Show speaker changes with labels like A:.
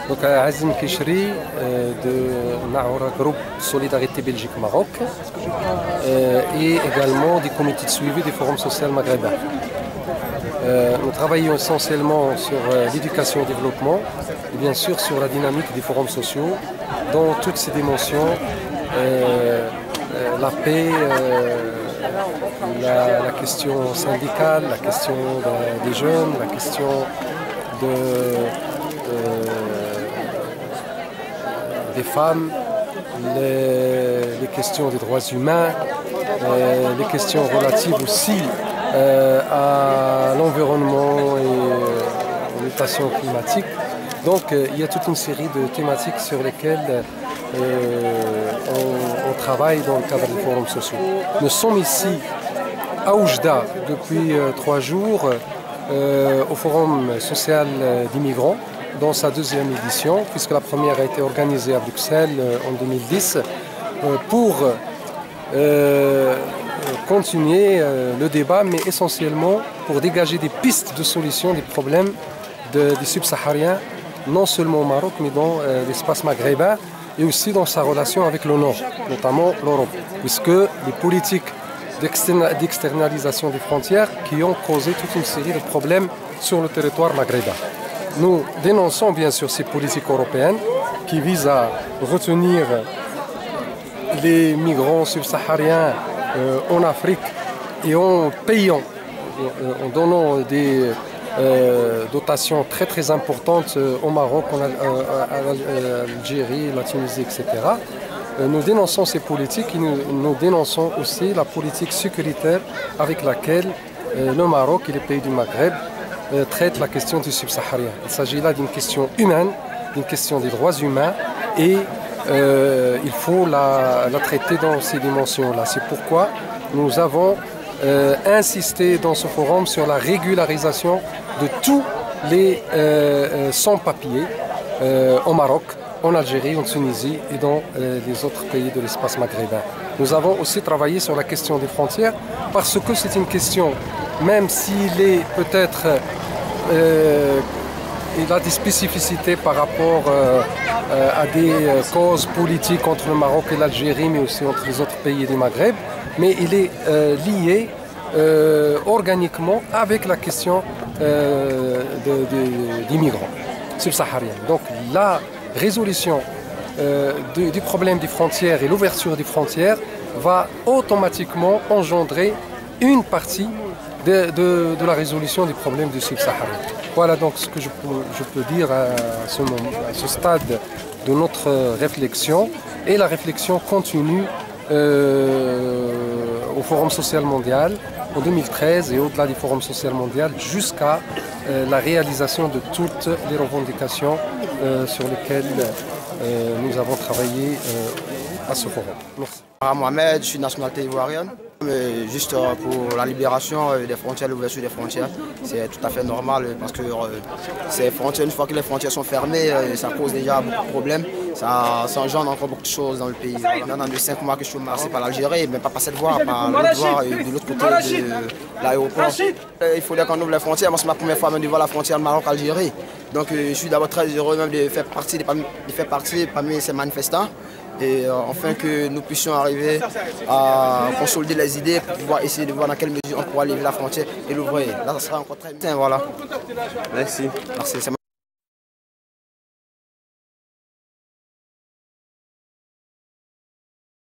A: Donc Azim Kishri de Naoura Groupe Solidarité Belgique-Maroc et également des comités de suivi des forums sociaux maghrébins. Nous travaillons essentiellement sur l'éducation et le développement et bien sûr sur la dynamique des forums sociaux dans toutes ses dimensions, la paix, la question syndicale, la question des jeunes, la question des femmes, les questions des droits humains, les questions relatives aussi à l'environnement et aux mutations climatiques. Donc il y a toute une série de thématiques sur lesquelles on travaille dans le cadre des forums sociaux. Nous sommes ici à Oujda depuis 3 jours au Forum social des migrants dans sa 2e édition, puisque la première a été organisée à Bruxelles en 2010 pour continuer le débat, mais essentiellement pour dégager des pistes de solutions des problèmes des subsahariens, non seulement au Maroc, mais dans l'espace maghrébin et aussi dans sa relation avec le Nord, notamment l'Europe, puisque les politiques d'externalisation des frontières qui ont causé toute une série de problèmes sur le territoire maghrébin. Nous dénonçons bien sûr ces politiques européennes qui visent à retenir les migrants subsahariens en Afrique et en payant, en donnant des dotations très importantes au Maroc, à l'Algérie, la Tunisie, etc. Nous dénonçons ces politiques et nous dénonçons aussi la politique sécuritaire avec laquelle le Maroc et les pays du Maghreb traitent la question du subsaharien. Il s'agit là d'une question humaine, d'une question des droits humains et il faut la traiter dans ces dimensions-là. C'est pourquoi nous avons insisté dans ce forum sur la régularisation de tous les sans-papiers au Maroc, en Algérie, en Tunisie et dans les autres pays de l'espace maghrébin. Nous avons aussi travaillé sur la question des frontières parce que c'est une question, même s'il est peut-être il a des spécificités par rapport à des causes politiques entre le Maroc et l'Algérie, mais aussi entre les autres pays du Maghreb, mais il est lié organiquement avec la question des migrants subsahariens. Donc la résolution du problème des frontières et l'ouverture des frontières va automatiquement engendrer une partie de la résolution des problèmes du subsaharien. Voilà donc ce que je peux dire à ce stade de notre réflexion, et la réflexion continue au Forum social mondial en 2013 et au-delà du Forum social mondial jusqu'à la réalisation de toutes les revendications sur lesquelles nous avons travaillé à ce forum. Merci.
B: Mohamed, je suis de nationalité ivoirienne. Juste pour la libération des frontières, l'ouverture des frontières, c'est tout à fait normal parce que ces frontières, une fois que les frontières sont fermées, ça cause déjà beaucoup de problèmes. Ça engendre encore beaucoup de choses dans le pays. Maintenant, depuis 5 mois que je suis menacé par l'Algérie, mais pas par cette voie, par l'autre voie de l'autre côté de l'aéroport. Il faudrait qu'on ouvre les frontières. Moi, c'est ma première fois même de voir la frontière Maroc-Algérie. Donc je suis d'abord très heureux même de faire partie parmi ces manifestants. Et enfin que nous puissions arriver à consolider les idées pour pouvoir essayer de voir dans quelle mesure on pourra lever la frontière et l'ouvrir. Là, ça sera encore très bien. Voilà.
C: Merci.
B: Merci.